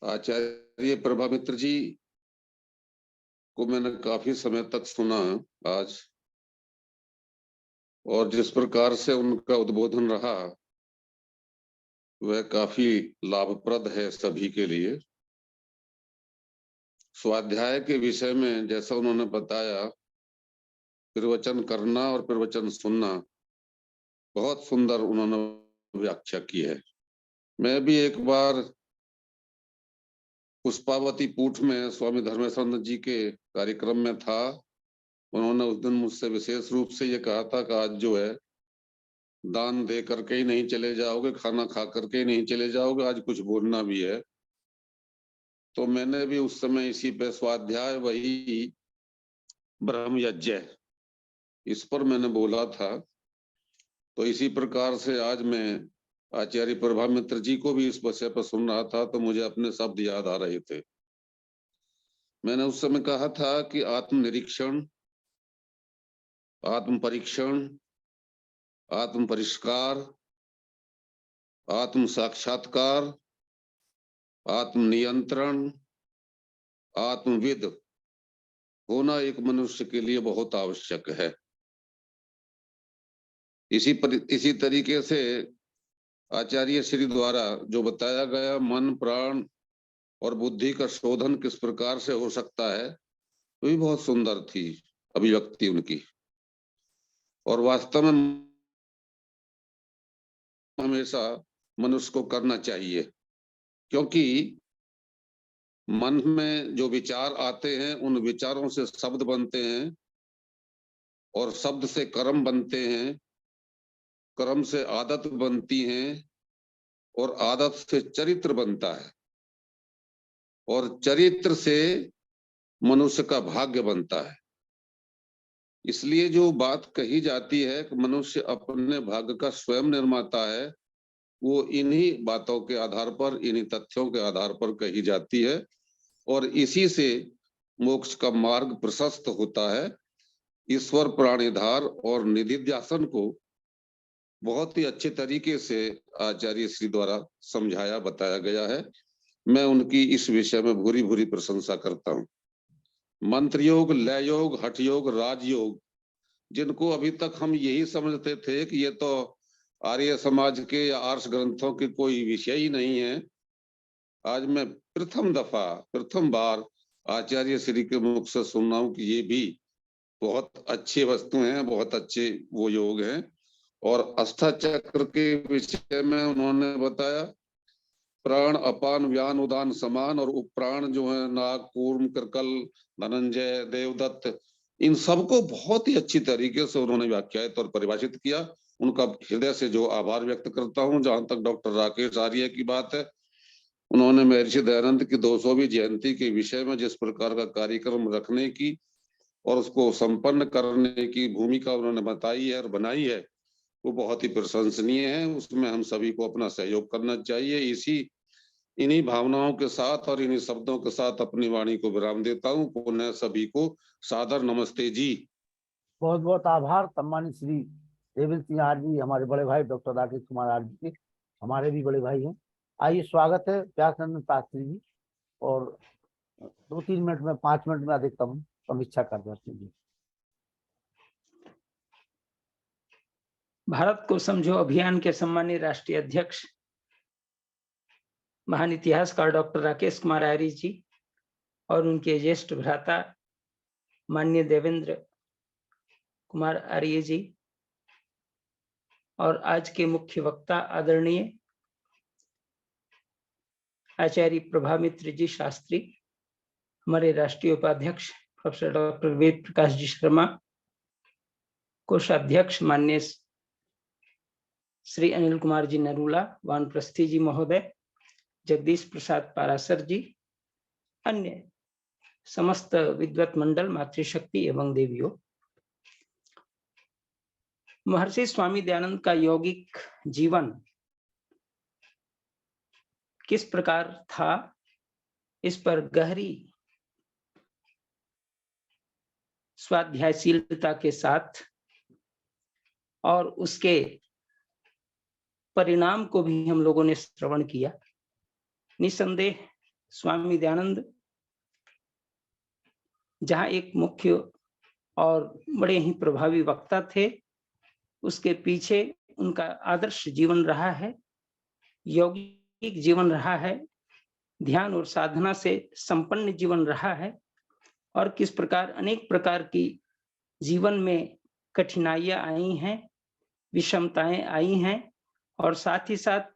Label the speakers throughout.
Speaker 1: आचार्य प्रभामित्र जी को मैंने काफी समय तक सुना आज, और जिस प्रकार से उनका उद्बोधन रहा वह काफी लाभप्रद है सभी के लिए। स्वाध्याय के विषय में जैसा उन्होंने बताया, प्रवचन करना और प्रवचन सुनना, बहुत सुंदर उन्होंने व्याख्या की है। मैं भी एक बार पुष्पावती कूट में स्वामी धर्मेश्वरानंद जी के कार्यक्रम में था। उन्होंने उस दिन मुझसे विशेष रूप से ये कहा था कि आज जो है दान दे करके ही नहीं चले जाओगे, खाना खा करके ही नहीं चले जाओगे, आज कुछ बोलना भी है। तो मैंने भी उस समय इसी पे स्वाध्याय वही ब्रह्म यज्ञ इस पर मैंने बोला था। तो इसी प्रकार से आज मैं आचार्य प्रभामित्र जी को भी इस विषय पर सुन रहा था तो मुझे अपने शब्द याद आ रहे थे। मैंने उस समय कहा था कि आत्मनिरीक्षण, आत्म परीक्षण, आत्म परिष्कार, आत्म साक्षात्कार, आत्म नियंत्रण, आत्मविद होना एक मनुष्य के लिए बहुत आवश्यक है। इसी तरीके से आचार्य श्री द्वारा जो बताया गया मन, प्राण और बुद्धि का शोधन किस प्रकार से हो सकता है, वो भी बहुत सुंदर थी अभिव्यक्ति उनकी। और वास्तव में हमेशा मनुष्य को करना चाहिए, क्योंकि मन में जो विचार आते हैं उन विचारों से शब्द बनते हैं और शब्द से कर्म बनते हैं, कर्म से आदत बनती हैं और आदत से चरित्र बनता है और चरित्र से मनुष्य का भाग्य बनता है। इसलिए जो बात कही जाती है कि मनुष्य अपने भाग्य का स्वयं निर्माता है, वो इन्हीं बातों के आधार पर, इन्हीं तथ्यों के आधार पर कही जाती है और इसी से मोक्ष का मार्ग प्रशस्त होता है। ईश्वर प्राणिधार और निधिध्यासन को बहुत ही अच्छे तरीके से आचार्य श्री द्वारा समझाया बताया गया है। मैं उनकी इस विषय में भूरी भूरी प्रशंसा करता हूँ। मंत्र योग, लय योग, हठ योग, राजयोग, जिनको अभी तक हम यही समझते थे कि ये तो आर्य समाज के या आर्ष ग्रंथों के कोई विषय ही नहीं है, आज मैं प्रथम बार आचार्य श्री के मुख से सुन रहा हूँ कि ये भी बहुत अच्छी वस्तु हैं, बहुत अच्छे वो योग हैं। और अष्टा चक्र के विषय में उन्होंने बताया प्राण, अपान, व्यान, उदान, समान और उपप्राण जो है नाग, कूर्म, कर्कल, धनंजय, देवदत्त, इन सबको बहुत ही अच्छी तरीके से उन्होंने व्याख्यायित और परिभाषित किया। उनका हृदय से जो आभार व्यक्त करता हूँ। जहां तक डॉक्टर राकेश आर्य की बात है, उन्होंने महर्षि दयानंद की 200वीं जयंती के विषय में जिस प्रकार का कार्यक्रम रखने की और उसको संपन्न करने की भूमिका उन्होंने बताई है और बनाई है, वो बहुत ही प्रशंसनीय है। उसमें हम सभी को अपना सहयोग करना चाहिए। इन्हीं भावनाओं के साथ और इन्हीं शब्दों के साथ अपनी वाणी को विराम देता हूँ। पुनः सभी को सादर नमस्ते जी।
Speaker 2: बहुत बहुत आभार सम्मानित श्री देवेंद्र सिंह आर्य जी, हमारे बड़े भाई डॉक्टर राकेश कुमार आर्य जी के, हमारे भी बड़े भाई हैं। आइए, शास्त्री है व्यासनंदन शास्त्री जी, और 2-3 मिनट में 5 मिनट में अधिकतम समीक्षा कर देते हैं।
Speaker 3: भारत को समझो अभियान के सम्मानीय राष्ट्रीय अध्यक्ष महान इतिहासकार डॉक्टर राकेश कुमार आर्य जी और उनके ज्येष्ठ भ्राता माननीय देवेंद्र कुमार आर्य जी और आज के मुख्य वक्ता आदरणीय आचार्य प्रभामित्र जी शास्त्री, हमारे राष्ट्रीय उपाध्यक्ष प्रोफेसर डॉक्टर वेद प्रकाश जी शर्मा, कोषाध्यक्ष माननीय श्री अनिल कुमार जी नरूला, वानप्रस्थी जी महोदय, जगदीश प्रसाद पारासर जी, अन्य समस्त विद्वत मंडल, मातृशक्ति एवं देवियों, महर्षि स्वामी दयानंद का यौगिक जीवन किस प्रकार था, इस पर गहरी स्वाध्यायशीलता के साथ और उसके परिणाम को भी हम लोगों ने श्रवण किया। निसंदेह स्वामी दयानंद जहां एक मुख्य और बड़े ही प्रभावी वक्ता थे, उसके पीछे उनका आदर्श जीवन रहा है, यौगिक जीवन रहा है, ध्यान और साधना से संपन्न जीवन रहा है, और किस प्रकार अनेक प्रकार की जीवन में कठिनाइयां आई हैं, विषमताएं आई हैं, और साथ ही साथ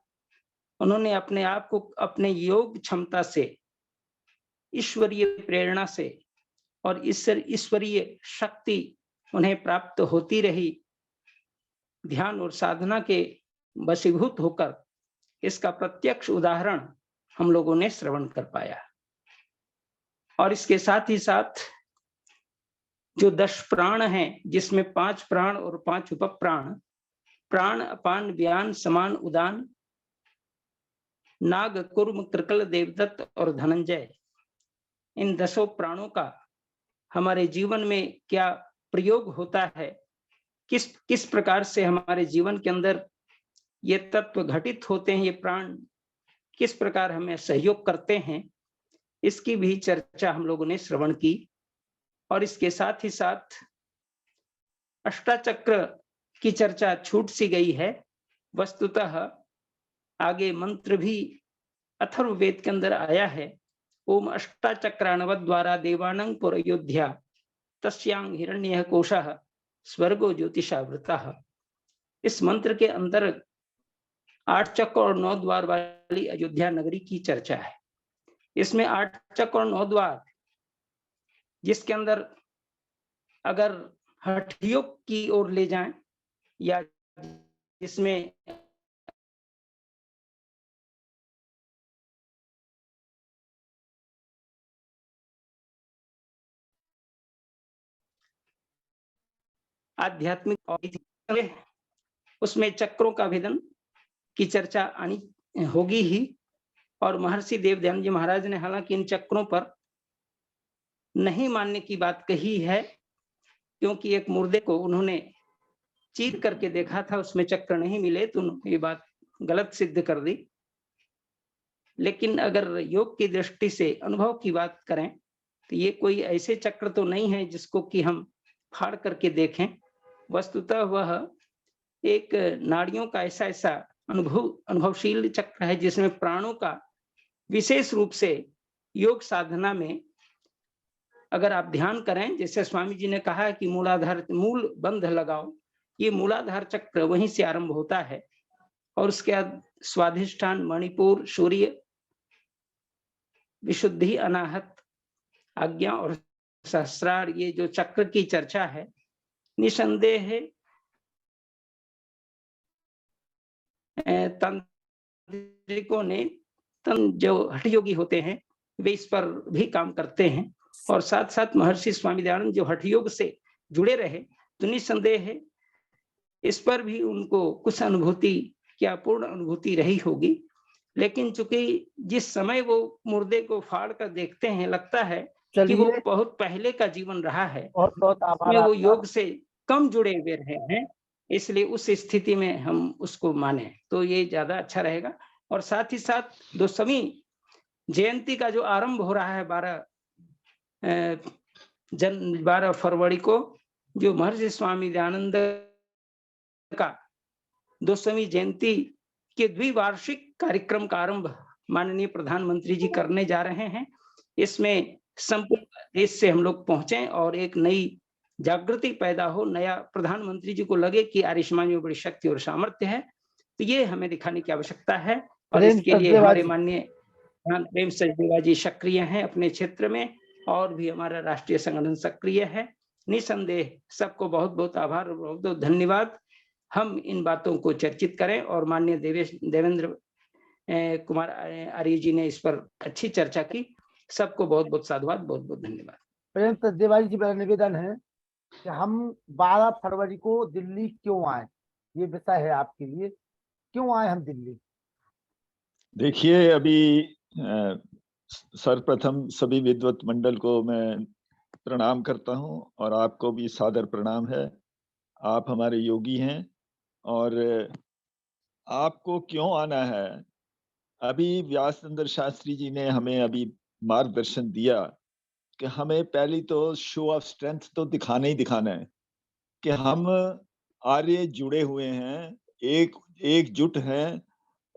Speaker 3: उन्होंने अपने आप को अपने योग क्षमता से, ईश्वरीय प्रेरणा से और ईश्वरीय शक्ति उन्हें प्राप्त होती रही, ध्यान और साधना के वशीभूत होकर इसका प्रत्यक्ष उदाहरण हम लोगों ने श्रवण कर पाया। और इसके साथ ही साथ जो 10 प्राण हैं, जिसमें 5 प्राण और 5 उपप्राण, प्राण अपान व्यान समान उदान, नाग कुर्म कृकल देवदत्त और धनंजय, इन 10 प्राणों का हमारे जीवन में क्या प्रयोग होता है, किस प्रकार से हमारे जीवन के अंदर ये तत्व घटित होते हैं, ये प्राण किस प्रकार हमें सहयोग करते हैं, इसकी भी चर्चा हम लोगों ने श्रवण की। और इसके साथ ही साथ अष्टाचक्र की चर्चा छूट सी गई है। वस्तुतः आगे मंत्र भी अथर्ववेद के अंदर आया है, ओम अष्टाचक्राणवद द्वारा देवानंग पुरयोध्या तस्यांग हिरण्यः कोशः स्वर्गो ज्योतिषावृतः। इस मंत्र के अंदर 8 चक्र और 9 द्वार वाली अयोध्या नगरी की चर्चा है। इसमें 8 चक्र और 9 द्वार, जिसके अंदर अगर हठ योग की ओर ले जाएं, या जिसमें आध्यात्मिक और उसमें चक्रों का भेदन की चर्चा आनी होगी ही। और महर्षि देवदयानंद जी महाराज ने हालांकि इन चक्रों पर नहीं मानने की बात कही है, क्योंकि एक मुर्दे को उन्होंने चीर करके देखा था, उसमें चक्र नहीं मिले, तो उन्होंने ये बात गलत सिद्ध कर दी। लेकिन अगर योग की दृष्टि से अनुभव की बात करें तो ये कोई ऐसे चक्र तो नहीं है जिसको कि हम फाड़ करके देखें। वस्तुतः वह एक नाड़ियों का ऐसा अनुभवशील चक्र है, जिसमें प्राणों का विशेष रूप से योग साधना में अगर आप ध्यान करें, जैसे स्वामी जी ने कहा है कि मूल बंध लगाओ, ये मूलाधार चक्र वहीं से आरंभ होता है, और उसके बाद स्वाधिष्ठान, मणिपुर, सूर्य, विशुद्धि, अनाहत, आज्ञा और सहस्रार, ये जो चक्र की चर्चा है, निसंदेह तांत्रिकों ने जो हठयोगी होते हैं वे इस पर भी काम करते हैं, और साथ साथ महर्षि स्वामी दयानंद जो हठयोग से जुड़े रहे, तो निसंदेह इस पर भी उनको कुछ अनुभूति क्या पूर्ण अनुभूति रही होगी। लेकिन चूंकि जिस समय वो मुर्दे को फाड़ कर देखते हैं, लगता है कि वो बहुत पहले का जीवन रहा है,
Speaker 2: बहुत आभार,
Speaker 3: वो योग से कम जुड़े हुए रहे हैं, इसलिए उस स्थिति में हम उसको माने तो ये ज्यादा अच्छा रहेगा। और साथ ही साथ 200वीं जयंती का जो आरंभ हो रहा है 12 फरवरी को, जो महर्षि स्वामी दयानंद का 200वीं जयंती के द्विवार्षिक कार्यक्रम का आरंभ माननीय प्रधानमंत्री जी करने जा रहे हैं। इसमें संपूर्ण देश से हम लोग पहुंचे और एक नई जागृति पैदा हो, नया प्रधानमंत्री जी को लगे कि आयुष्मान में बड़ी शक्ति और सामर्थ्य है, तो ये हमें दिखाने की आवश्यकता है। और इसके लिए हमारे माननीय प्रेम सचदेवा जी सक्रिय हैं अपने क्षेत्र में, और भी हमारा राष्ट्रीय संगठन सक्रिय है। निसंदेह सबको बहुत बहुत आभार, बहुत बहुत धन्यवाद। हम इन बातों को चर्चित करें, और माननीय देवेंद्र कुमार आर्य जी ने इस पर अच्छी चर्चा की। सबको बहुत बहुत साधुवाद, बहुत बहुत धन्यवाद।
Speaker 2: प्रेम सचदेवा जी, मेरा निवेदन है कि हम 12 फरवरी को दिल्ली क्यों आए, ये विषय है आपके लिए, क्यों आए हम दिल्ली?
Speaker 4: देखिए, अभी सर्वप्रथम सभी विद्वत मंडल को मैं प्रणाम करता हूं, और आपको भी सादर प्रणाम है। आप हमारे योगी हैं, और आपको क्यों आना है अभी व्यासचंद्र शास्त्री जी ने हमें अभी मार्गदर्शन दिया कि हमें पहली तो शो ऑफ स्ट्रेंथ तो दिखाना ही दिखाना है कि हम आर्य जुड़े हुए हैं, एकजुट हैं,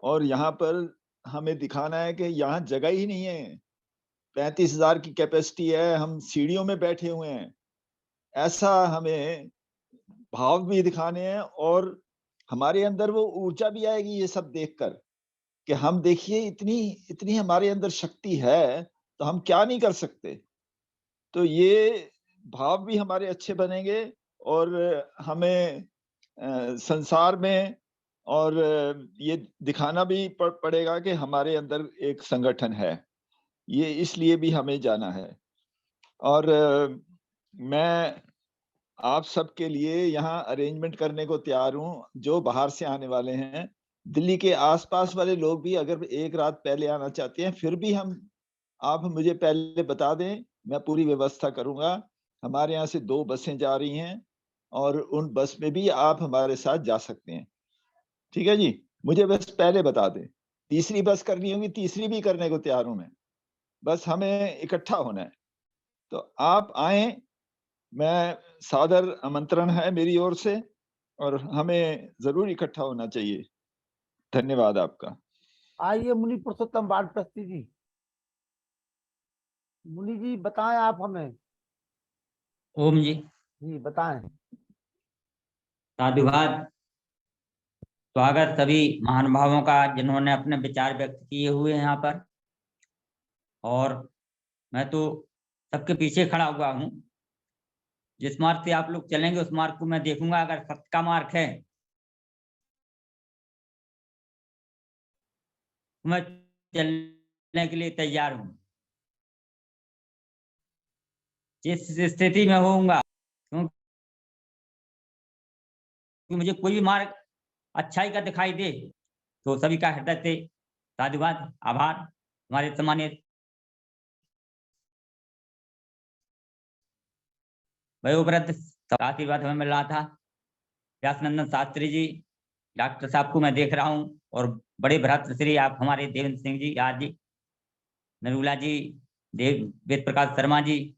Speaker 4: और यहाँ पर हमें दिखाना है कि यहाँ जगह ही नहीं है। 35,000 की कैपेसिटी है, हम सीढ़ियों में बैठे हुए हैं, ऐसा हमें भाव भी दिखाने हैं। और हमारे अंदर वो ऊर्जा भी आएगी ये सब देखकर कि हम देखिए इतनी इतनी हमारे अंदर शक्ति है, तो हम क्या नहीं कर सकते। तो ये भाव भी हमारे अच्छे बनेंगे और हमें संसार में और ये दिखाना भी पड़ेगा कि हमारे अंदर एक संगठन है। ये इसलिए भी हमें जाना है। और मैं आप सबके लिए यहाँ अरेंजमेंट करने को तैयार हूँ। जो बाहर से आने वाले हैं, दिल्ली के आसपास वाले लोग भी अगर एक रात पहले आना चाहते हैं, फिर भी आप मुझे पहले बता दें, मैं पूरी व्यवस्था करूंगा। हमारे यहाँ से 2 बसें जा रही हैं और उन बस में भी आप हमारे साथ जा सकते हैं। ठीक है जी, मुझे बस पहले बता दें। तीसरी बस करनी होगी, तीसरी भी करने को तैयार हूं मैं, बस हमें इकट्ठा होना है। तो आप आए, मैं सादर आमंत्रण है मेरी ओर से, और हमें जरूर इकट्ठा होना चाहिए। धन्यवाद आपका।
Speaker 2: आइए मुनि पुरुषोत्तम वानप्रस्थी जी। मुनि जी बताएं आप हमें।
Speaker 5: ओम जी।
Speaker 2: जी बताएं।
Speaker 5: साधुवाद। स्वागत सभी महानुभावों का जिन्होंने अपने विचार व्यक्त किए हुए हैं यहाँ पर। और मैं तो सबके पीछे खड़ा हुआ हूँ। जिस मार्ग से आप लोग चलेंगे उस मार्ग को मैं देखूंगा। अगर सत्य का मार्ग है तो मैं चलने के लिए तैयार हूँ। जिस स्थिति में होऊंगा, क्योंकि मुझे कोई भी मार्ग अच्छाई का दिखाई दे तो सभी का हृदय से साधुवाद, आभार। हमारे सम्मानित वयोवृद्ध आशीर्वाद हमें मिल रहा था। व्यासनंदन शास्त्री जी, डॉक्टर साहब को मैं देख रहा हूँ, और बड़े भ्रातृ श्री आप हमारे देवेंद्र सिंह जी, आज जी, नरूला जी, वेद प्रकाश शर्मा जी,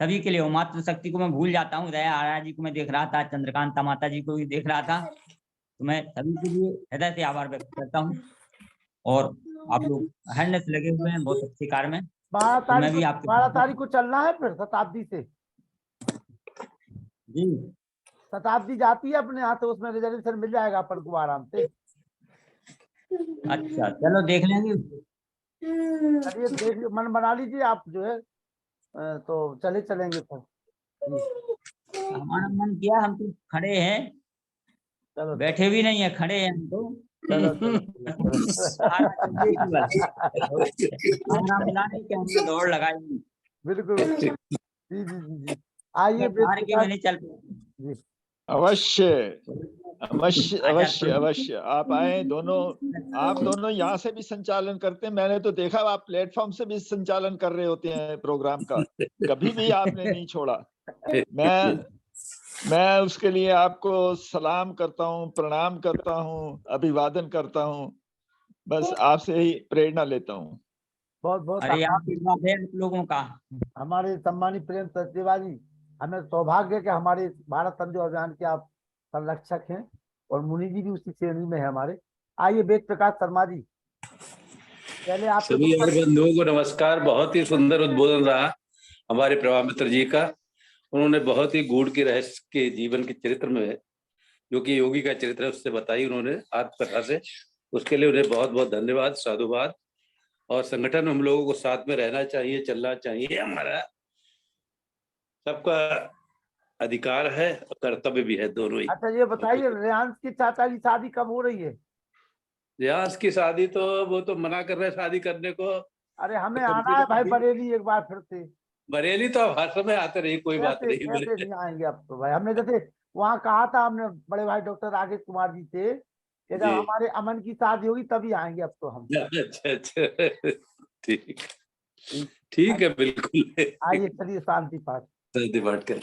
Speaker 5: सभी के लिए। वो मातृशक्ति को मैं भूल जाता हूँ। दया आर्या जी को मैं देख रहा था, चंद्रकांता माता जी को भी देख रहा था। तो मैं सभी के लिए हृदय से आभार व्यक्त करता हूँ। और आप लोग अहरनेस लगे हुए हैं बहुत अच्छे कार्य में।
Speaker 2: 12 तारीख को चलना है फिर शताब्दी से।
Speaker 5: जी
Speaker 2: शताब्दी जाती है अपने यहाँ, तो उसमें रिजर्वेशन मिल जाएगा अपन को आराम से।
Speaker 5: अच्छा, चलो देख लेंगे।
Speaker 2: चलिए देख मन बना लीजिए आप जो है, तो चलेंगे फिर।
Speaker 5: हमारा मन किया, हम तो खड़े हैं,
Speaker 2: चलो
Speaker 5: बैठे भी नहीं है, खड़े हैं हम तो। सहारा चाहिए कि बस सहारा मिला नहीं कि हमने दौड़ लगाई।
Speaker 2: बिल्कुल जी जी जी जी। आइए
Speaker 5: हार के मैं नहीं चल पाऊंगा।
Speaker 4: अवश्य अवश्य अवश्य अवश्य आप आए। आप दोनों यहाँ से भी संचालन करते हैं। मैंने तो देखा आप प्लेटफॉर्म से भी संचालन कर रहे होते हैं प्रोग्राम का, कभी भी आपने नहीं छोड़ा। मैं उसके लिए आपको सलाम करता हूँ, प्रणाम करता हूँ, अभिवादन करता हूँ। बस आपसे ही प्रेरणा लेता हूँ।
Speaker 2: बहुत बहुत
Speaker 5: अरे आशीर्वाद है आप लोगों का।
Speaker 2: हमारे सम्मानित प्रेम सचदेवा जी, हमें सौभाग्य है कि हमारे भारत संजो अभियान के आप संरक्षक हैं, और मुनि जी भी उसी श्रेणी में है हमारे। आइए वेद प्रकाश शर्मा जी, पहले आप
Speaker 6: सभी और बंधुओं को नमस्कार। बहुत ही सुंदर उद्बोधन रहा हमारे प्रभा मित्र जी का। उन्होंने बहुत ही गूढ़ के रहस्य के जीवन के चरित्र में, जो कि योगी का चरित्र है, उससे बताई उन्होंने आत्मकथा से। उसके लिए उन्हें बहुत बहुत धन्यवाद, साधुवाद। और संगठन हम लोगों को साथ में रहना चाहिए, चलना चाहिए। हमारा सबका अधिकार है और कर्तव्य भी है, दोनों ही।
Speaker 2: अच्छा ये बताइए, रेयांश की चाचा की शादी कब हो रही है?
Speaker 6: रियाज की शादी तो वो तो मना कर रहे हैं शादी करने को।
Speaker 2: अरे हमें आना है भाई बरेली एक बार फिर से।
Speaker 6: बरेली तो अब हर समय आते रही, कोई बात नहीं।
Speaker 2: ऐसे नहीं आएंगे अब तो भाई। हमने जैसे वहाँ कहा था, हमने बड़े भाई डॉक्टर राकेश कुमार जी से कि जब हमारे अमन की शादी होगी तभी आएंगे अब तो हम।
Speaker 6: अच्छा ठीक है, बिल्कुल।
Speaker 2: आइए चलिए शांति पाठ।
Speaker 6: शांति पाठ कर।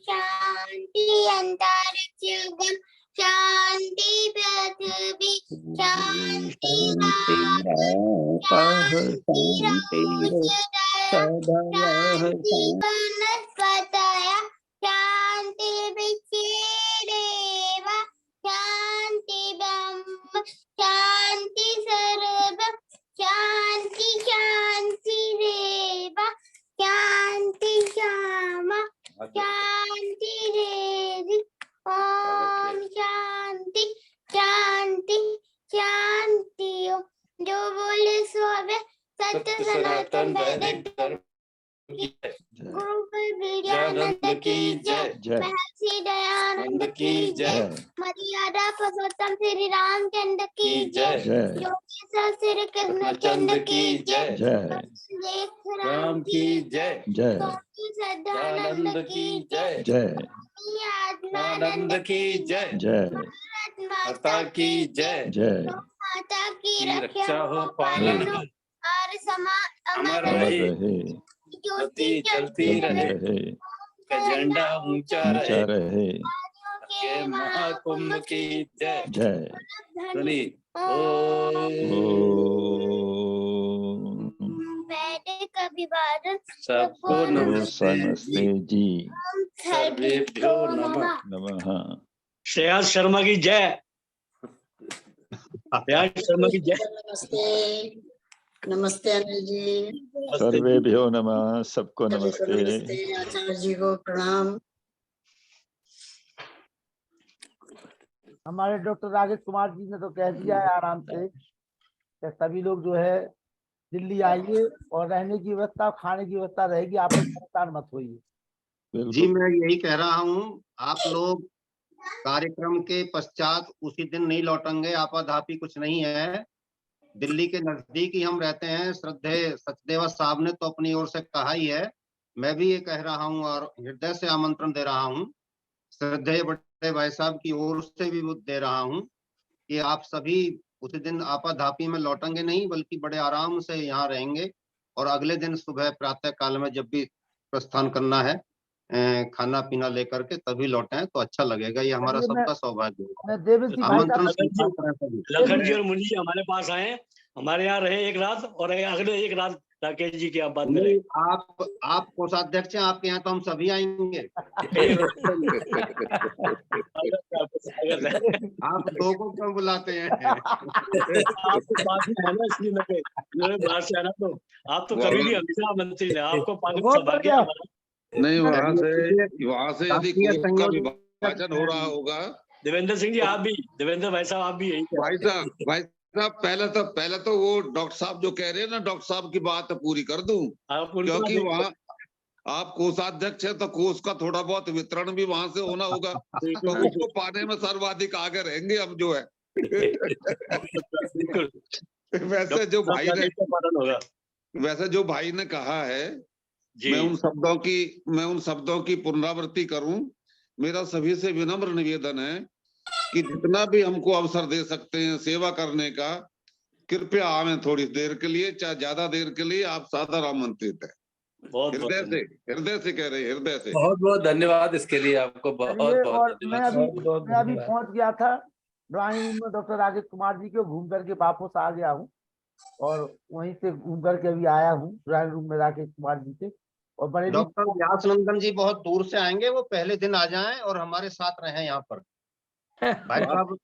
Speaker 7: शांति अंतरिक्षगम शांति पृथ्वी शांति शांति वनस्पतय शांति विचिरेव शांति ब्रह्म शांति सर्व शांति शांति रेव शांति श्यामा शांति रेवि ओम शांति शांति शांति। जो बोले सो हमें सत्य सनातन वैदिक धर्म गुरु विद्यानंद की जय, महर्षि दयानंद की जय, मर्यादा पुरुषोत्तम श्री रामचंद्र की जय, योगेश्वर श्री कृष्णचंद्र की जय, राम की जय, सदानंद की जय, आत्मानंद की जय, माता की जय, माता की रक्षा हो पालन हो और समाज अमर रहे, ज्योति जलती रहे, झंडा ऊंचा रहे, के महाकुंभ की जय। ध्वनि वैदिक अभिवादन सबको
Speaker 4: नमस्ते जी।
Speaker 7: सर्वेभ्यो नमः।
Speaker 8: श्रेयांश शर्मा की जय। श्रेयांश शर्मा की जय।
Speaker 9: नमस्ते नमस्ते अनिल जी।
Speaker 4: सर्वेभ्यो नमः। सबको नमस्ते।
Speaker 9: आचार्य जी को प्रणाम।
Speaker 2: हमारे डॉक्टर राकेश कुमार जी ने तो कह दिया है आराम से कि सभी लोग जो है दिल्ली आइए और रहने की व्यवस्था खाने की व्यवस्था रहेगी, आप लोग परेशान मत होइए।
Speaker 10: जी मैं यही कह रहा हूँ, आप लोग कार्यक्रम के पश्चात उसी दिन नहीं लौटेंगे, आपाधापी कुछ नहीं है। दिल्ली के नजदीक ही हम रहते हैं। श्रद्धेय सचदेवा साहब ने तो अपनी ओर से कहा ही है, मैं भी ये कह रहा हूँ और हृदय से आमंत्रण दे रहा हूँ, श्रद्धेय बड़े भाई साहब की ओर से भी दे रहा हूँ कि आप सभी उसी दिन आपाधापी में लौटेंगे नहीं, बल्कि बड़े आराम से यहाँ रहेंगे और अगले दिन सुबह प्रातः काल में जब भी प्रस्थान करना है खाना पीना लेकर के तभी लौटे तो अच्छा लगेगा। ये हमारा सबका सौभाग्य है। आमंत्रण
Speaker 8: लखन जी और मुन्नी जी हमारे पास आए, हमारे यहाँ रहे एक रात और अगले एक रात राकेश जी की आप बात करें।
Speaker 10: आप कोषाध्यक्ष हैं, आपके यहाँ तो हम सभी आएंगे। आप दो को क्यों बुलाते हैं?
Speaker 8: आपको पास में है ना, इसलिए मैं बाहर से आना, तो आप तो कभी भी हमेशा आमंत्रित है, आपको पाने का सौभाग्य
Speaker 1: नहीं। वहाँ से यदि का विभाजन हो रहा होगा,
Speaker 8: देवेंद्र सिंह जी आप भी, देवेंद्र भाई साहब आप भी यही
Speaker 1: भाई साहब पहले तो वो डॉक्टर साहब जो कह रहे हैं ना, डॉक्टर साहब की बात पूरी कर दूं, क्योंकि वहाँ आप कोषाध्यक्ष है तो कोष का थोड़ा बहुत वितरण भी वहां से होना होगा, तो उसको पाने में सर्वाधिक आगे रहेंगे हम जो है। वैसे जो भाई ने कहा है, मैं उन शब्दों की पुनरावृत्ति करूं। मेरा सभी से विनम्र निवेदन है कि जितना भी हमको अवसर दे सकते हैं सेवा करने का, कृपया आवे थोड़ी देर के लिए, चाहे ज्यादा देर के लिए, आप सादर आमंत्रित है। हृदय से कह रहे, हृदय से
Speaker 6: बहुत बहुत धन्यवाद इसके लिए आपको बहुत बहुत
Speaker 2: धन्यवाद। मैं अभी पहुंच गया था ड्राइंग रूम में, डॉक्टर राकेश कुमार जी को घूम करके वापस आ गया हूँ और वहीं से घूम करके अभी आया हूँ ड्राइंग रूम में राकेश कुमार जी से। और बड़े
Speaker 10: डॉक्टर व्यासनंदन जी बहुत दूर से आएंगे, वो पहले दिन आ जाएं और हमारे साथ रहें यहाँ पर। भाई साहब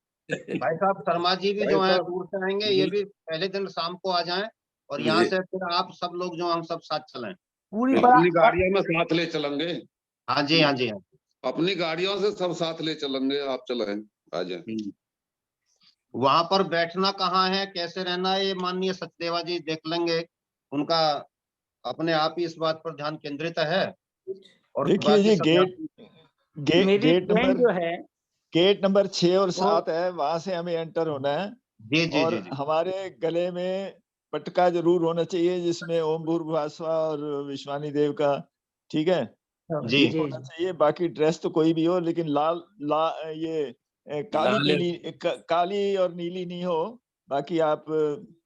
Speaker 10: शर्मा जी भी जो है दूर से आएंगे, ये भी पहले दिन शाम को आ जाएं और यहाँ से फिर आप सब लोग जो हम सब साथ चलें।
Speaker 1: पूरी अपनी गाड़ियों में साथ ले चलेंगे।
Speaker 10: हाँ जी, हाँ जी, हाँ।
Speaker 1: अपनी गाड़ियों से सब साथ ले चलेंगे, आप चलें, आ जाए।
Speaker 10: वहां पर बैठना कहाँ है, कैसे रहना है, ये माननीय सचदेवा जी देख लेंगे, उनका अपने आप ही इस बात पर ध्यान केंद्रित है। और
Speaker 4: देखिए ये गेट नंबर 6 और 7 है, वहां से हमें एंटर होना है।
Speaker 10: जी,
Speaker 4: और हमारे गले में पटका जरूर होना चाहिए जिसमें ओम भूर्भुवः स्वः और विश्वानी देव का, ठीक है जी, होना चाहिए। बाकी ड्रेस तो कोई भी हो, लेकिन ये काली और नीली नहीं हो। बाकी आप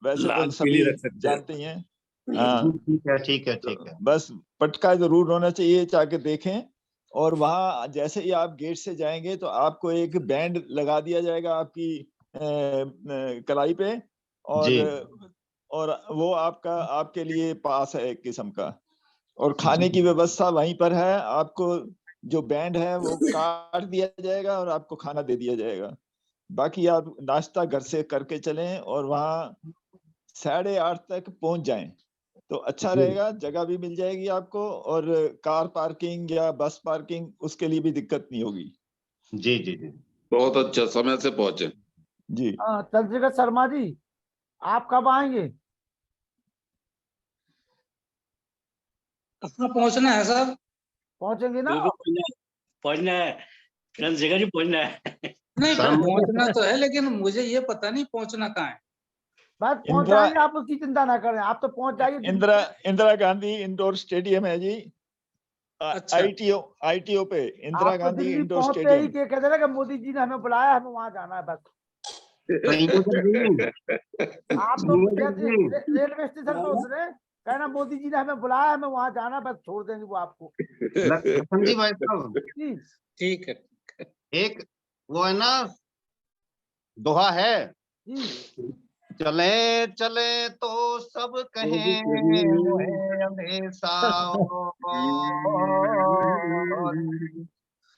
Speaker 4: वैसे तो सभी जानते ही हैं। हाँ
Speaker 10: ठीक है।
Speaker 4: बस पटका जरूर होना चाहिए, चाहे देखें। और वहाँ जैसे ही आप गेट से जाएंगे तो आपको एक बैंड लगा दिया जाएगा आपकी कलाई पे, और वो आपके लिए पास है एक किस्म का। और खाने की व्यवस्था वहीं पर है, आपको जो बैंड है वो काट दिया जाएगा और आपको खाना दे दिया जाएगा। बाकी आप नाश्ता घर से करके चलें और वहाँ 8:30 तक पहुंच जाएं तो अच्छा रहेगा, जगह भी मिल जाएगी आपको, और कार पार्किंग या बस पार्किंग उसके लिए भी दिक्कत नहीं होगी।
Speaker 10: जी जी जी,
Speaker 1: बहुत अच्छा, समय से पहुंचे
Speaker 4: जी।
Speaker 2: चंद्रिका शर्मा जी, आप कब आएंगे?
Speaker 8: कहाँ पहुंचना है सर?
Speaker 2: पहुंचेंगे ना?
Speaker 8: पहुंचना है चंद्रशेखर जी, पहुंचना है।
Speaker 11: नहीं, पहुंचना तो है, लेकिन मुझे ये पता नहीं पहुंचना कहाँ है।
Speaker 2: बस पहुंच जाएंगे, आप उसकी चिंता ना करें, आप तो पहुंच जाइए।
Speaker 4: इंदिरा गांधी इंडोर स्टेडियम है जी।
Speaker 11: अच्छा।
Speaker 4: आईटीओ पे इंदिरा गांधी इंडोर
Speaker 2: पहुंचते
Speaker 4: स्टेडियम।
Speaker 2: ही कह देना कि मोदी जी ने हमें बुलाया, हमें वहां जाना है बस। आप तो रेलवे स्टेशन पे उतरे, कहना मोदी जी ने हमें बुलाया, हमें वहां जाना, बस छोड़ देंगे वो आपको।
Speaker 10: लखन जी भाई साहब,
Speaker 11: ठीक है।
Speaker 10: एक वो है ना दोहा है, चले चले तो सब कहें वो है हमेशा,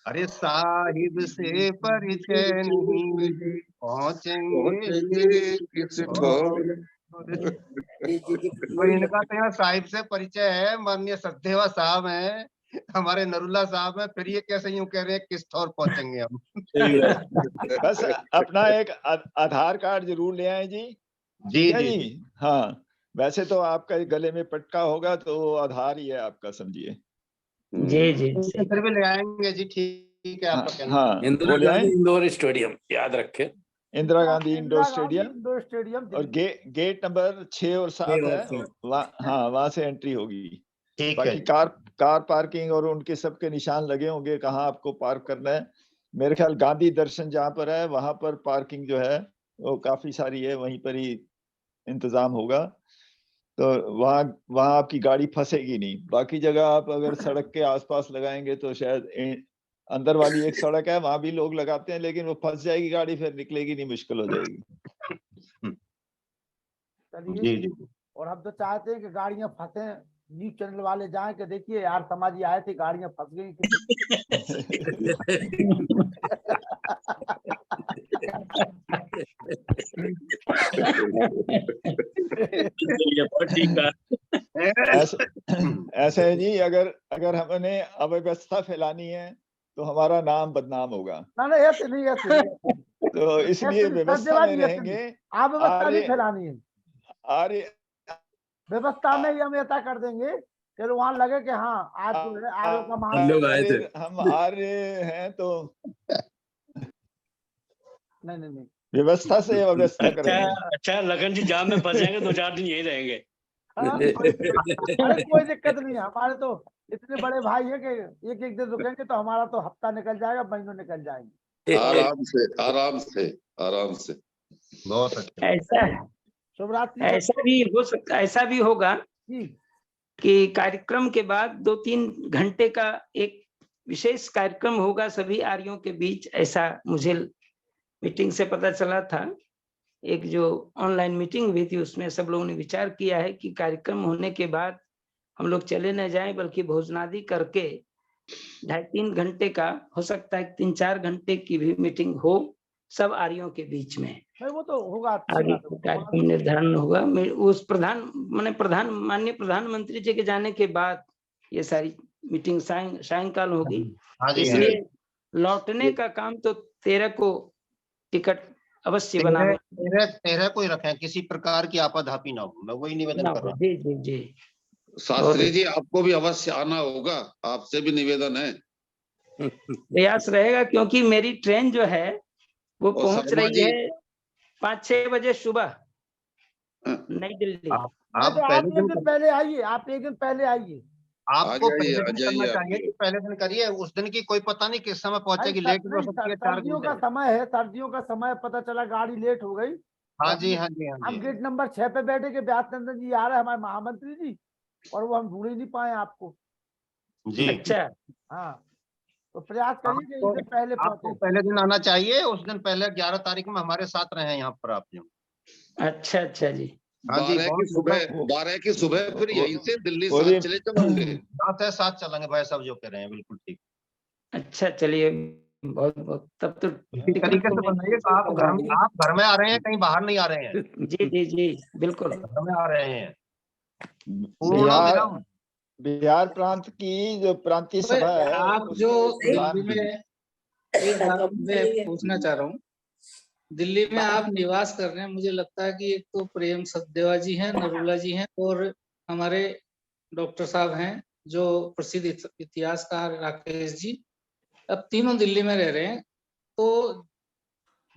Speaker 10: अरे साहिब से परिचय नहीं पहुंचेंगे किस ठोर। तो इनका तो यहाँ साहिब से परिचय है, माननीय सचदेवा साहब हैं, हमारे नरुला साहब हैं, फिर ये कैसे यूं कह रहे हैं किस ठोर पहुंचेंगे हम।
Speaker 4: बस अपना एक आधार कार्ड जरूर ले आए जी।
Speaker 10: जी
Speaker 4: जी। हाँ, वैसे तो आपका गले में पटका होगा तो आधार ही है आपका, समझिए।
Speaker 3: जी जी
Speaker 10: फिर भी ले आएंगे जी, ठीक है आपका कहना।
Speaker 4: हाँ,
Speaker 6: इंदिरा गांधी इंडोर स्टेडियम याद रखें।
Speaker 4: Indira Gandhi indoor stadium,
Speaker 2: stadium
Speaker 4: और गेट नंबर 6 और 7 है, हाँ वहां से एंट्री होगी। बाकी कार पार्किंग और उनके सबके निशान लगे होंगे कहाँ आपको पार्क करना है। मेरे ख्याल गांधी दर्शन जहाँ पर है वहां पर पार्किंग जो है वो काफी सारी है, वहीं पर ही इंतजाम होगा, तो वहां आपकी गाड़ी फंसेगी नहीं। बाकी जगह आप अगर सड़क के आसपास लगाएंगे तो शायद अंदर वाली एक सड़क है वहां भी लोग लगाते हैं, लेकिन वो फंस जाएगी गाड़ी, फिर निकलेगी नहीं, मुश्किल हो जाएगी।
Speaker 2: चलिए, और हम तो चाहते हैं कि गाड़ियां फंसे, न्यूज चैनल वाले जाएं कि देखिए यार समाजी आए थे, गाड़ियां फंस गई।
Speaker 4: ऐसे है जी, अगर हमने अव्यवस्था फैलानी है तो हमारा नाम बदनाम होगा।
Speaker 2: नहीं ऐसे नहीं,
Speaker 4: तो इसलिए व्यवस्था में रहेंगे।
Speaker 2: आप व्यवस्था नहीं फैलानी है, व्यवस्था में ही हम ऐसा कर देंगे कि वहां लगे कि हाँ आज आर्यों का महान
Speaker 4: हम आर्य हैं, तो
Speaker 2: नहीं
Speaker 4: व्यवस्था से व्यवस्था करेंगे।
Speaker 8: अच्छा लखन जी, जाम में फंस जाएंगे 2-4 दिन यही रहेंगे।
Speaker 2: अरे कोई दिक्कत नहीं है, हमारे तो इतने बड़े भाई है कि एक एक दिन रुकेंगे तो हमारा तो हफ्ता निकल जाएगा, महीनों निकल जाएंगे।
Speaker 1: आराम से आराम से आराम से।
Speaker 10: बहुत अच्छा।
Speaker 3: ऐसा
Speaker 2: शुभरात्रि।
Speaker 3: ऐसा भी हो सकता, ऐसा भी होगा कि कार्यक्रम के बाद 2-3 घंटे का एक विशेष कार्यक्रम होगा सभी आर्यों के बीच, ऐसा मुझे मीटिंग से पता चला था। एक जो ऑनलाइन मीटिंग हुई थी उसमें सब लोगों ने विचार किया है कि कार्यक्रम होने के बाद हम लोग चले न जाएं, बल्कि भोजनादि करके 2.5-3 घंटे का, हो सकता है 3-4 घंटे की भी मीटिंग हो सब आर्यों के बीच में।
Speaker 2: वो तो होगा,
Speaker 3: आगे कार्यक्रम निर्धारण होगा। उस माननीय प्रधानमंत्री जी के जाने के बाद ये सारी मीटिंग सायंकाल होगी। इसलिए लौटने का काम तो 13 को टिकट अवश्य बनाना।
Speaker 10: 13 को ही रखें, किसी प्रकार की आपाधापी ना हो, मैं वही निवेदन कर रहा हूँ।
Speaker 3: जी जी जी।
Speaker 1: शास्त्री जी आपको भी अवश्य आना होगा, आपसे भी निवेदन है।
Speaker 3: प्रयास रहेगा, क्योंकि मेरी ट्रेन जो है वो पहुंच रही है 5-6 बजे सुबह नई दिल्ली।
Speaker 10: आप
Speaker 2: एक दिन पहले आइए, आप एक दिन पहले आइए।
Speaker 10: आपको पहले दिन करना चाहिए कि पहले दिन करिए, उस दिन की कोई पता नहीं किस समय पहुंचेगी, लेट हो सकती है।
Speaker 2: सर्दियों का समय है, सर्दियों का समय, पता चला गाड़ी लेट हो गई।
Speaker 10: हाँ जी हाँ जी हाँ जी।
Speaker 2: हम गेट नंबर 6 पे बैठे के व्यासनंदन जी आ रहे हैं, हमारे महामंत्री जी, और वो हम ढूंढ ही नहीं पाए आपको
Speaker 10: जी।
Speaker 3: अच्छा
Speaker 2: हाँ, तो प्रयास करिए कि इससे पहले
Speaker 10: आपको
Speaker 2: पहुंचे।
Speaker 10: पहले दिन आना चाहिए, उस दिन पहले 11 तारीख में हमारे साथ रहे यहाँ पर आप जो।
Speaker 3: अच्छा अच्छा जी।
Speaker 10: हाँ जी,
Speaker 1: 12 की सुबह फिर यहीं से दिल्ली साथ चले चलोगे।
Speaker 10: 7 चलेंगे भाई साहब जो कह रहे हैं, बिल्कुल ठीक।
Speaker 3: अच्छा चलिए, बहुत बहुत, तब तो
Speaker 10: इसी तरीके से बनाइए। आप घर में आ रहे हैं, कहीं बाहर नहीं आ रहे हैं।
Speaker 3: जी जी जी बिल्कुल
Speaker 10: घर में आ रहे हैं।
Speaker 4: बिहार प्रांत की जो प्रांतीय सभा है,
Speaker 11: आप जो दिल्ली में, एक बात मैं पूछना चाह रहा हूँ, दिल्ली में आप निवास कर रहे हैं, मुझे लगता है कि एक तो प्रेम सचदेवा जी हैं, नरूला जी हैं, और हमारे डॉक्टर साहब हैं जो प्रसिद्ध इतिहासकार राकेश जी, अब तीनों दिल्ली में रह रहे हैं। तो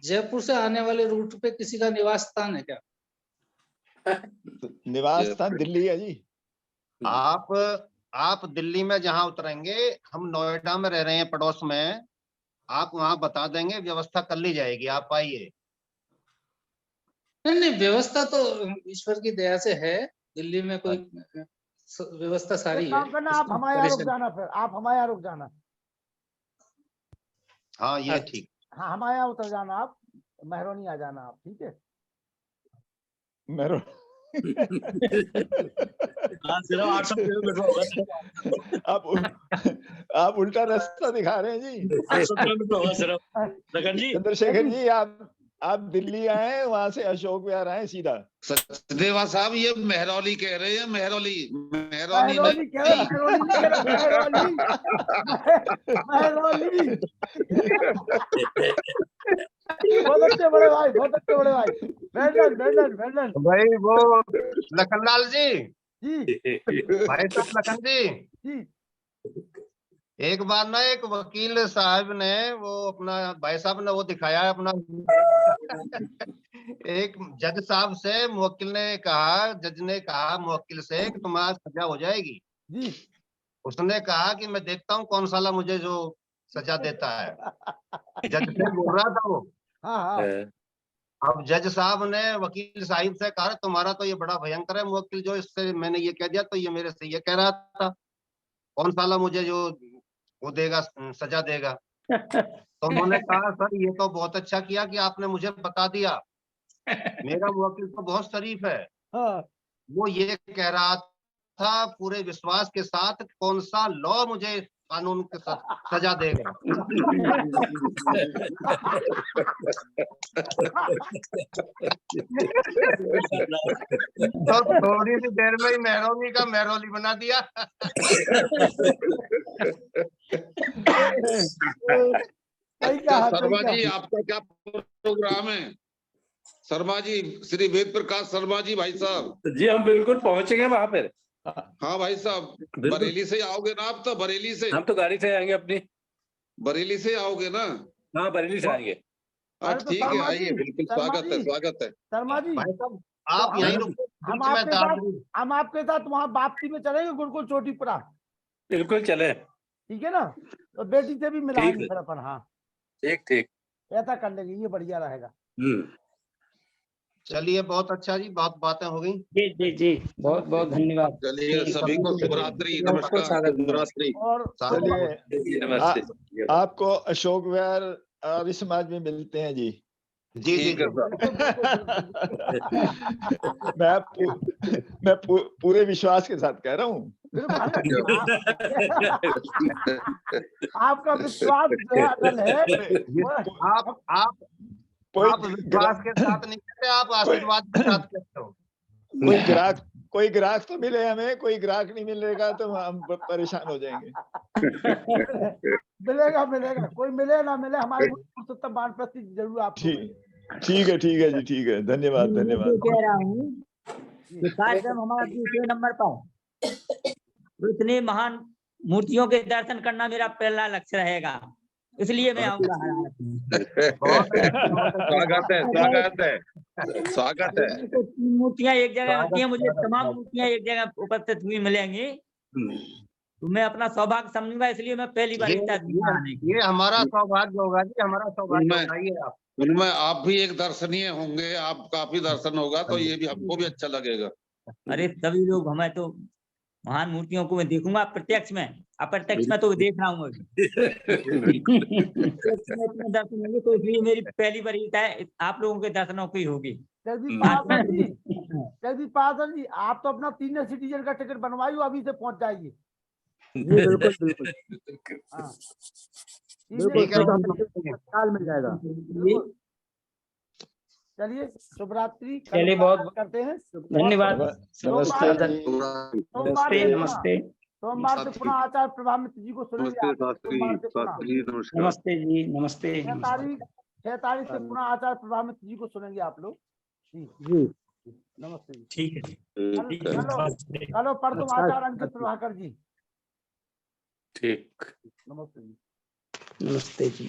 Speaker 11: जयपुर से आने वाले रूट पे किसी का निवास स्थान है क्या?
Speaker 4: निवास स्थान दिल्ली है जी।
Speaker 10: आप दिल्ली में जहां उतरेंगे, हम नोएडा में रह रहे हैं पड़ोस में, आप वहां बता देंगे, व्यवस्था कर ली जाएगी, आप आइए।
Speaker 11: नहीं, व्यवस्था तो ईश्वर की दया से है, दिल्ली में कोई व्यवस्था सारी है।
Speaker 2: काम करना, आप हमारे यहाँ रुक जाना, फिर आप हमारे यहाँ रुक जाना।
Speaker 10: हाँ ये ठीक।
Speaker 2: हाँ, हमारे यहाँ उतर जाना, आप मेहरौनी आ जाना आप, ठीक है?
Speaker 4: आप उल्टा रास्ता दिखा रहे हैं जी।
Speaker 8: 800 किलोमीटर होगा सिर्फ। जी
Speaker 4: चंद्रशेखर जी, आप दिल्ली आए, वहां से अशोक विहार आए सीधा।
Speaker 1: सचदेवा साहब ये मेहरौली कह रहे हैं, मेहरौली
Speaker 2: मेहरौली कह रहे बहुत अच्छे बड़े भाई, बहुत अच्छे बड़े भाई। वेल
Speaker 10: भाई वो लखनलाल जी,
Speaker 2: भाई
Speaker 10: साहब लखन जी, एक बार ना एक वकील साहब ने वो अपना भाई साहब ने वो दिखाया अपना एक जज साहब से मुवक्किल ने कहा, जज ने कहा मुवक्किल से कि तुम्हारा सजा हो जाएगी
Speaker 2: जी।
Speaker 10: उसने कहा कि मैं देखता हूँ कौन साला मुझे जो सजा देता है। जज से बोल रहा था वो। अब जज साहब ने वकील साहिब से कहा तुम्हारा तो ये बड़ा भयंकर है मुवक्किल, जो इससे मैंने ये कह दिया तो ये मेरे से ये कह रहा था, कौन साला मुझे जो वो देगा, सजा देगा। तो उन्होंने कहा सर ये तो बहुत अच्छा किया कि आपने मुझे बता दिया, मेरा मुवक्किल तो बहुत शरीफ है। वो ये कह रहा था पूरे विश्वास के साथ कौन सा लॉ मुझे कानून के साथ सजा देगा। तो थोड़ी सी देर में ही मेहरौली का मेहरौली बना दिया।
Speaker 1: शर्मा जी आपका क्या प्रोग्राम है? शर्मा जी, श्री वेद प्रकाश शर्मा जी भाई साहब
Speaker 6: जी, हम बिल्कुल पहुंचेंगे वहां पर।
Speaker 1: हाँ भाई साहब, बरेली से आओगे ना आप? तो बरेली से
Speaker 6: हम तो गाड़ी से आएंगे अपनी।
Speaker 1: बरेली से आओगे ना?
Speaker 6: हाँ बरेली से आएंगे।
Speaker 1: अब ठीक है, आइए, बिल्कुल स्वागत है, स्वागत है।
Speaker 2: शर्मा जी
Speaker 10: आप यहीं रुको,
Speaker 2: हम आपके साथ वहाँ वापसी में चलेंगे गुरुकुल चोटीपुरा।
Speaker 6: बिल्कुल चले,
Speaker 2: ठीक है ना? तो बेटी से भी मिलाएंगे फिर अपन। हाँ
Speaker 6: ठीक
Speaker 2: ऐसा कर लेंगे, ये बढ़िया रहेगा।
Speaker 10: चलिए बहुत अच्छा जी, बहुत बातें हो गई।
Speaker 3: जी जी जी, बहुत बहुत धन्यवाद।
Speaker 1: चलिए सभी को शुभरात्रि, नमस्कार, शुभरात्रि।
Speaker 2: और
Speaker 4: चलिए आपको अशोक विहार आर्य समाज में मिलते हैं जी।
Speaker 10: जी जी
Speaker 4: मैं पूरे विश्वास के साथ कह रहा हूँ।
Speaker 2: आपका विश्वास अटल है।
Speaker 10: आप विश्वास के साथ नहीं कहते, आप आशीर्वाद के साथ कहते हो।
Speaker 4: कोई ग्राहक तो मिले हमें, कोई ग्राहक नहीं मिलेगा तो हम परेशान हो जाएंगे।
Speaker 2: मिलेगा, कोई मिले ना मिले, हमारे जरूर आप।
Speaker 4: ठीक है जी, ठीक है, धन्यवाद।
Speaker 5: कह रहा हूँ कार्यक्रम हमारा दूसरे नंबर पर, इतनी महान मूर्तियों के दर्शन करना मेरा पहला लक्ष्य रहेगा, इसलिए मैं आऊंगा।
Speaker 1: स्वागत है।
Speaker 5: तो मूर्तियां एक जगह होती हैं, मुझे तमाम मूर्तियां एक जगह उपस्थित हुई मिलेंगी, तो मैं अपना सौभाग्य समझूंगा, इसलिए मैं पहली बार
Speaker 10: ये हमारा सौभाग्य होगा जी, हमारा सौभाग्य।
Speaker 1: उनमें आप भी एक दर्शनीय होंगे, आप काफी दर्शन होगा तो ये भी हमको भी अच्छा लगेगा।
Speaker 5: अरे सभी लोग, हमें तो महान मूर्तियों को मैं देखूंगा प्रत्यक्ष में, अप्रत्यक्ष में तो देख रहा हूँ अभी। दर्शन होंगे तो इसलिए मेरी पहली वरीयता है आप लोगों के दर्शनों की होगी।
Speaker 2: जगदीप पासवान जी आप तो अपना सीनियर सिटीजन का टिकट बनवाइए, अभी से पहुंच जाइए।
Speaker 12: बिल्कुल बिल्कुल
Speaker 2: हाँ
Speaker 12: तत्काल मिल जाएगा।
Speaker 2: चलिए शुभ रात्रि।
Speaker 3: चलिए बहुत
Speaker 2: करते हैं,
Speaker 3: धन्यवाद।
Speaker 2: नमस्ते। सोमवार से पुनः आचार्य प्रभा मित्र जी को सुनेंगे।
Speaker 3: नमस्ते जी, नमस्ते।
Speaker 2: 6 तारीख से पुनः आचार्य प्रभा मित्र जी को सुनेंगे आप लोग
Speaker 12: जी।
Speaker 2: नमस्ते जी।
Speaker 3: ठीक है।
Speaker 2: चलो परसों आचार्य अंकित प्रभाकर जी।
Speaker 6: ठीक।
Speaker 2: नमस्ते जी।
Speaker 3: नमस्ते जी।